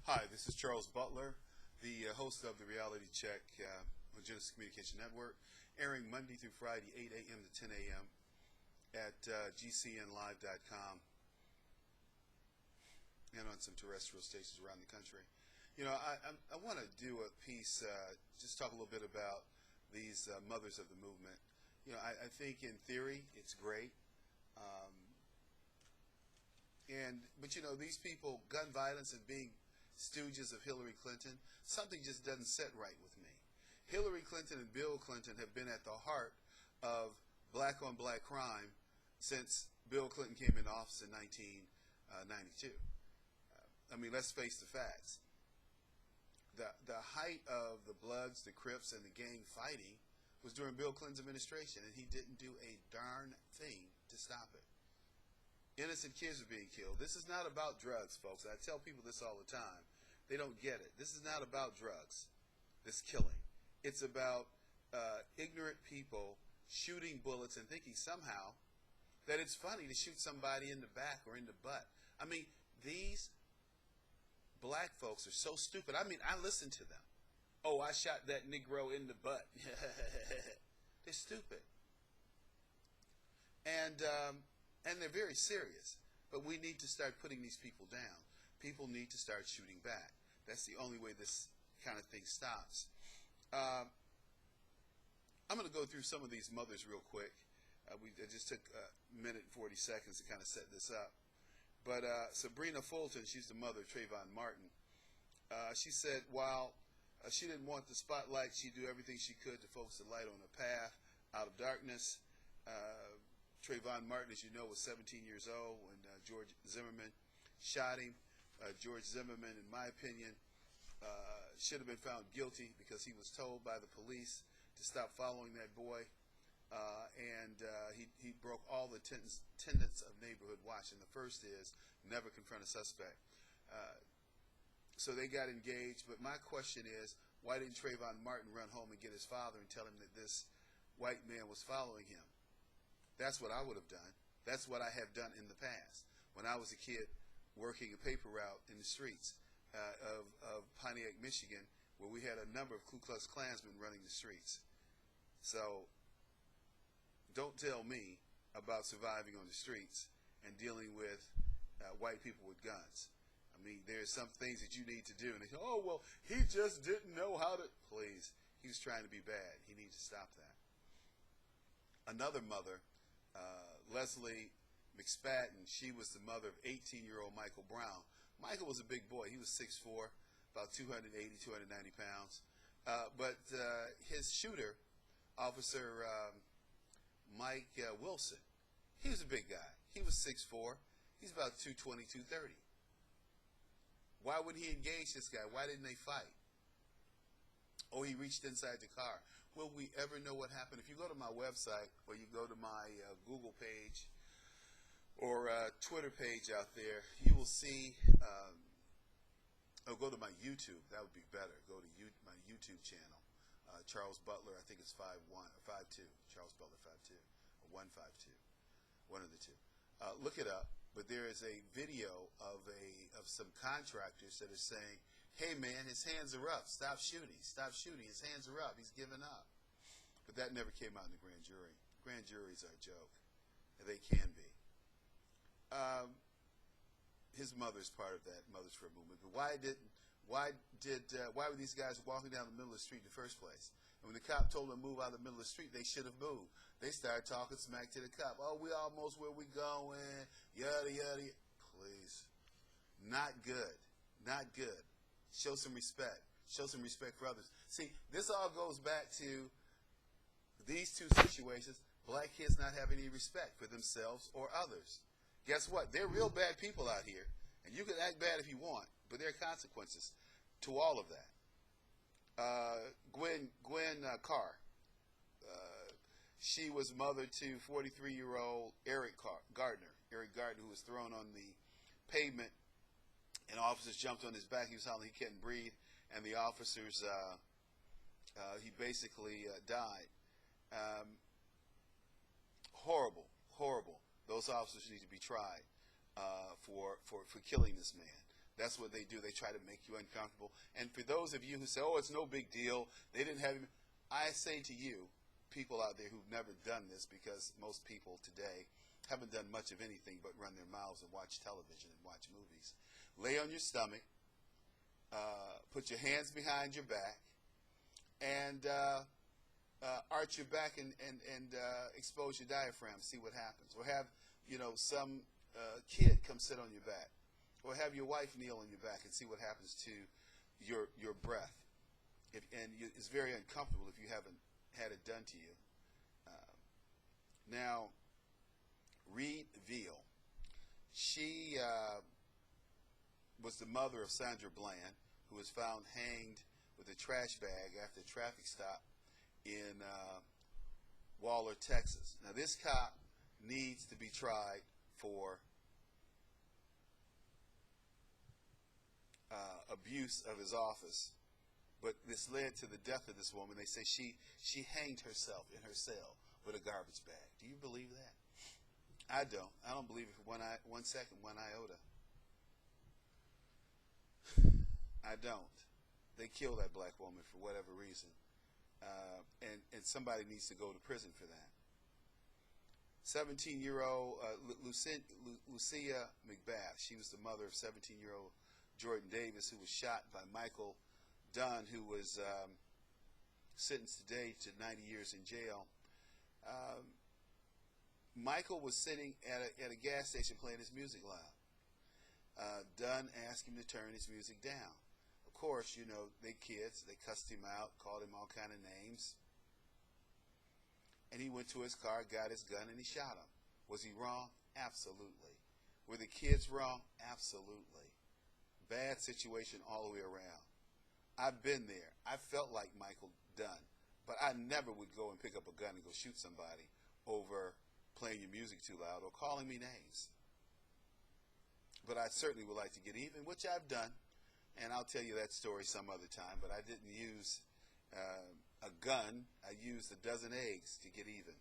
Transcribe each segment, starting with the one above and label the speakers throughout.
Speaker 1: Hi, this is Charles Butler, the host of the Reality Check on Genesis Communication Network, airing Monday through Friday, 8 a.m. to 10 a.m. at gcnlive.com and on some terrestrial stations around the country. You know, I want to do a piece, just talk a little bit about these mothers of the movement. You know, I think in theory it's great. But you know, these people, gun violence and being stooges of Hillary Clinton, something just doesn't sit right with me. Hillary Clinton and Bill Clinton have been at the heart of black on black crime since Bill Clinton came in office in 1992. I mean, let's face the facts. The height of the Bloods, the Crips, and the gang fighting was during Bill Clinton's administration, and he didn't do a darn thing to stop it. Innocent kids are being killed. This is not about drugs, folks. I tell people this all the time. They don't get it. This is not about drugs, this killing. It's about ignorant people shooting bullets and thinking somehow that it's funny to shoot somebody in the back or in the butt. I mean, these black folks are so stupid. I mean, I listen to them. Oh, I shot that Negro in the butt. They're stupid. And they're very serious. But we need to start putting these people down. People need to start shooting back. That's the only way this kind of thing stops. I'm going to go through some of these mothers real quick. I just took a minute and 40 seconds to kind of set this up. But Sabrina Fulton, she's the mother of Trayvon Martin. She said while she didn't want the spotlight, she'd do everything she could to focus the light on a path out of darkness. Trayvon Martin, as you know, was 17 years old when George Zimmerman shot him. George Zimmerman, in my opinion, should have been found guilty because he was told by the police to stop following that boy. He broke all the tenets of neighborhood watch. And the first is never confront a suspect. So they got engaged. But my question is, why didn't Trayvon Martin run home and get his father and tell him that this white man was following him? That's what I would have done. That's what I have done in the past. When I was a kid working a paper route in the streets of Pontiac, Michigan, where we had a number of Ku Klux Klansmen running the streets. So don't tell me about surviving on the streets and dealing with white people with guns. I mean, there's some things that you need to do. And they say, oh, well, he just didn't know how to. Please, he was trying to be bad. He needs to stop that. Another mother, Leslie McSpadden, she was the mother of 18-year-old Michael Brown. Michael was a big boy. He was 6'4", about 280, 290 pounds. But his shooter, Officer Mike Wilson, he was a big guy. He was 6'4". He's about 220, 230. Why would he engage this guy? Why didn't they fight? Oh, he reached inside the car. Will we ever know what happened? If you go to my website or you go to my Google page or Twitter page out there, you will see, go to my YouTube. That would be better. Go to my YouTube channel. Charles Butler, I think it's 5'1" or 5'2". Charles Butler 5'2" or 152. One of the two. Look it up. But there is a video of some contractors that are saying, hey man, his hands are up. Stop shooting. Stop shooting. His hands are up. He's given up. But that never came out in the grand jury. Grand juries are a joke. They can be. His mother's part of that Mothers for a Movement. But why were these guys walking down the middle of the street in the first place? And when the cop told them to move out of the middle of the street, they should have moved. They started talking smack to the cop. Oh, we almost where we going. Yada, yada. Please. Not good. Not good. Show some respect. Show some respect for others. See, this all goes back to these two situations. Black kids not having any respect for themselves or others. Guess what? They're real bad people out here. And you can act bad if you want, but there are consequences to all of that. Gwen Carr. She was mother to 43-year-old Eric Gardner. Eric Gardner, who was thrown on the pavement, and officers jumped on his back. He was hollering he couldn't breathe, and the officers, he basically died. Horrible, horrible. Those officers need to be tried for killing this man. That's what they do. They try to make you uncomfortable. And for those of you who say, oh, it's no big deal, they didn't have him, I say to you, people out there who've never done this, because most people today haven't done much of anything but run their mouths and watch television and watch movies. Lay on your stomach, put your hands behind your back, and arch your back and expose your diaphragm, see what happens. Or have, some kid come sit on your back. Or have your wife kneel on your back and see what happens to your breath. It's very uncomfortable if you haven't had it done to you. Now, Reed Veal. She was the mother of Sandra Bland, who was found hanged with a trash bag after a traffic stop in Waller, Texas. Now, this cop needs to be tried for abuse of his office, but this led to the death of this woman. They say she hanged herself in her cell with a garbage bag. Do you believe that? I don't. I don't believe it for one second, one iota. I don't. They killed that black woman for whatever reason, and somebody needs to go to prison for that. 17-year-old Lucia McBath. She was the mother of 17-year-old Jordan Davis, who was shot by Michael Dunn, who was sentenced today to 90 years in jail. Michael was sitting at a gas station playing his music loud. Dunn asked him to turn his music down. Of course, they kids, they cussed him out, called him all kind of names. And he went to his car, got his gun, and he shot him. Was he wrong? Absolutely. Were the kids wrong? Absolutely. Bad situation all the way around. I've been there. I felt like Michael Dunn, but I never would go and pick up a gun and go shoot somebody over playing your music too loud or calling me names. But I certainly would like to get even, which I've done, and I'll tell you that story some other time, but I didn't use a gun. I used a dozen eggs to get even.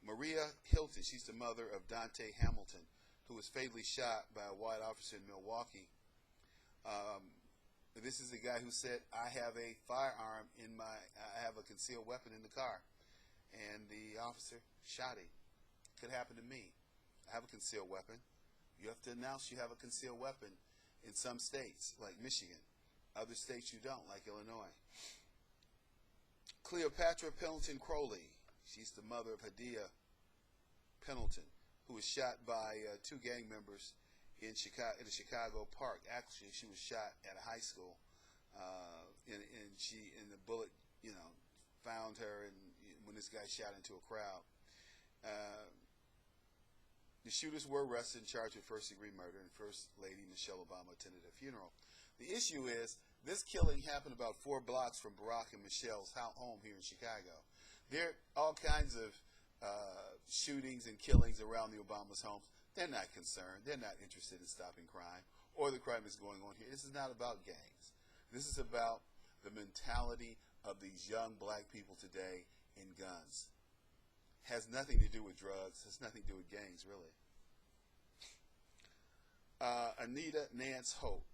Speaker 1: Maria Hilton, she's the mother of Dante Hamilton, who was fatally shot by a white officer in Milwaukee. This is the guy who said, I have a firearm I have a concealed weapon in the car. And the officer shot him. Could happen to me. I have a concealed weapon. You have to announce you have a concealed weapon in some states, like Michigan. Other states you don't, like Illinois. Cleopatra Pendleton Crowley. She's the mother of Hadia Pendleton, who was shot by two gang members in a Chicago park. Actually, she was shot at a high school, and the bullet, found her. And when this guy shot into a crowd, the shooters were arrested and charged with first-degree murder. And First Lady Michelle Obama attended a funeral. The issue is this killing happened about 4 blocks from Barack and Michelle's home here in Chicago. There are all kinds of shootings and killings around the Obama's homes. They're not concerned. They're not interested in stopping crime or the crime that's going on here. This is not about gangs. This is about the mentality of these young black people today in guns. Has nothing to do with drugs. Has nothing to do with gangs, really. Anita Nance Holt,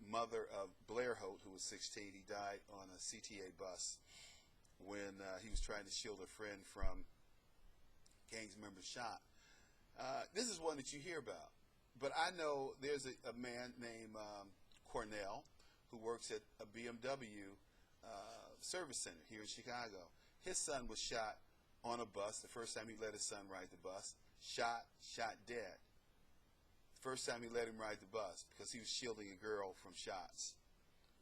Speaker 1: mother of Blair Holt, who was 16. He died on a CTA bus when he was trying to shield a friend from gangs members shot. This is one that you hear about. But I know there's a man named Cornell who works at a BMW service center here in Chicago. His son was shot on a bus. The first time he let his son ride the bus, shot dead. The first time he let him ride the bus because he was shielding a girl from shots.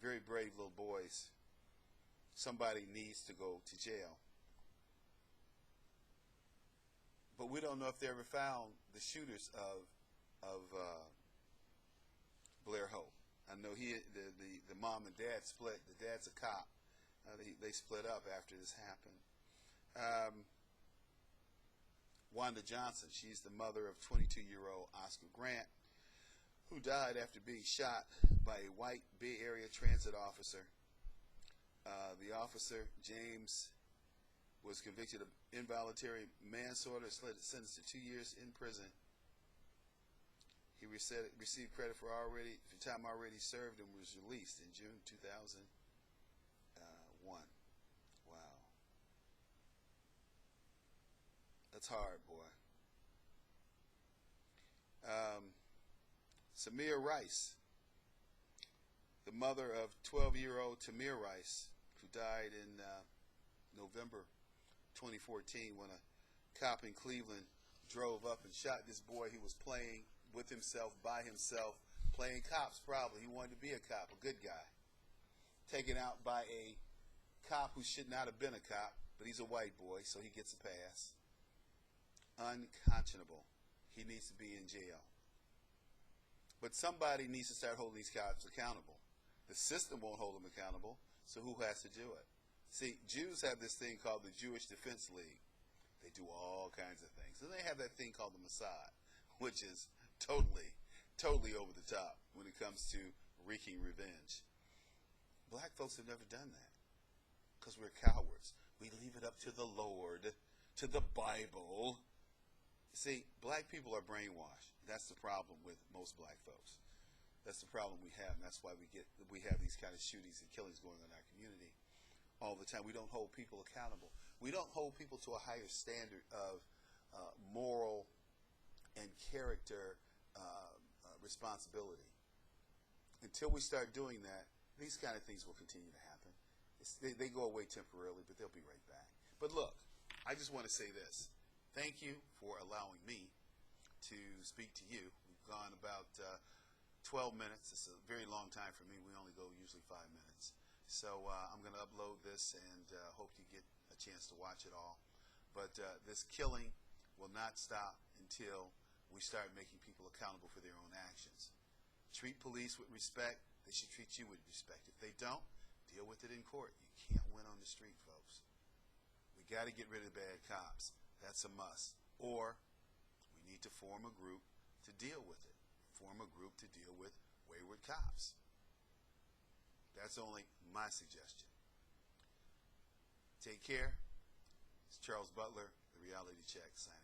Speaker 1: Very brave little boys. Somebody needs to go to jail. But we don't know if they ever found the shooters of Blair Holt. I know the mom and dad split. The dad's a cop. They split up after this happened. Wanda Johnson, she's the mother of 22-year-old Oscar Grant, who died after being shot by a white Bay Area transit officer. The officer, James, was convicted of involuntary manslaughter, sentenced to 2 years in prison. He received credit for time already served and was released in June 2001. Wow. That's hard, boy. Samir Rice, the mother of 12-year-old Tamir Rice, who died in November 2014 when a cop in Cleveland drove up and shot this boy. He was playing with himself, by himself, playing cops probably. He wanted to be a cop, a good guy. Taken out by a cop who should not have been a cop, but he's a white boy, so he gets a pass. Unconscionable. He needs to be in jail. But somebody needs to start holding these cops accountable. The system won't hold them accountable, so who has to do it? See, Jews have this thing called the Jewish Defense League. They do all kinds of things. And they have that thing called the Mossad, which is totally over the top when it comes to wreaking revenge. Black folks have never done that because we're cowards. We leave it up to the Lord, to the Bible. See, black people are brainwashed. That's the problem with most black folks. That's the problem we have, and that's why we have these kind of shootings and killings going on in our community all the time. We don't hold people accountable. We don't hold people to a higher standard of moral and character responsibility. Until we start doing that, these kind of things will continue to happen. They go away temporarily, but they'll be right back. But look, I just want to say this. Thank you for allowing me to speak to you. We've gone about 12 minutes. It's a very long time for me. We only go usually 5 minutes. So I'm going to upload this and hope you get a chance to watch it all. But this killing will not stop until we start making people accountable for their own actions. Treat police with respect. They should treat you with respect. If they don't, deal with it in court. You can't win on the street, folks. We got to get rid of bad cops. That's a must. Or we need to form a group to deal with it. Form a group to deal with wayward cops. That's only my suggestion. Take care. It's Charles Butler, The Reality Check, signing out.